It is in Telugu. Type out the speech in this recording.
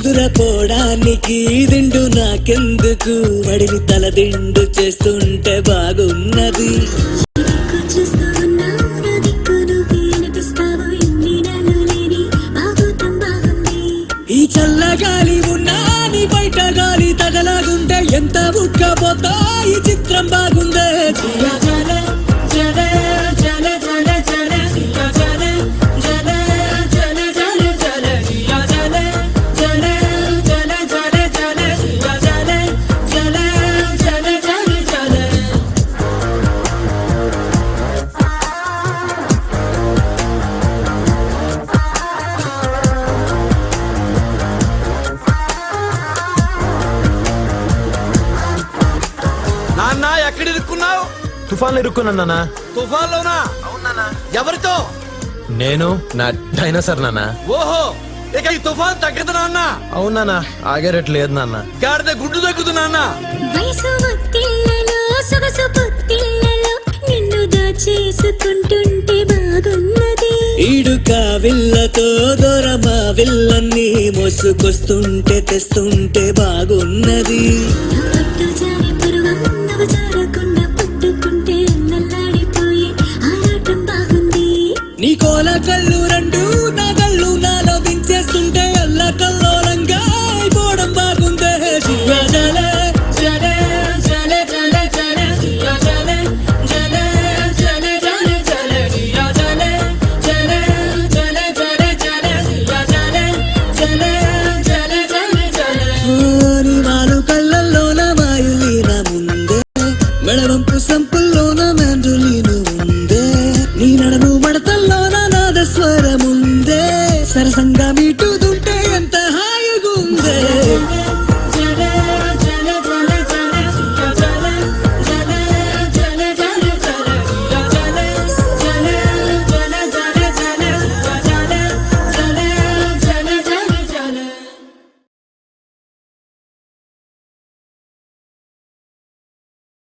నిదురపోవడానికి దిండు నాకెందుకు వడిని తల దిండు చేస్తుంటే బాగున్నది ఈ చల్లగాలి ఉన్నా నీ బయట గాలి తగలాగుంటే ఎంత ఉక్కపోతా ఈ చిత్రం బాగుందే ఎక్కడ ఇరుక్కున్నావు? తుఫాన్లో ఇరుక్కున్నా. తుఫాన్లోనా? ఎవరితో? నేను నా డైనోసార్ నాన్న. ఓహో, ఇక ఈ తుఫాన్ తగ్గదు నాన్న. అవునా, ఆగేరట్లేదు నాన్న. గాడిద గుడ్డు తగ్గుతు నాన్న. ఈడుక విల్లతో దూరమా విల్లన్నీ మోసుకొస్తుంటే తెస్తుంటే బాగున్నది నీ కోల కళ్ళు రెండు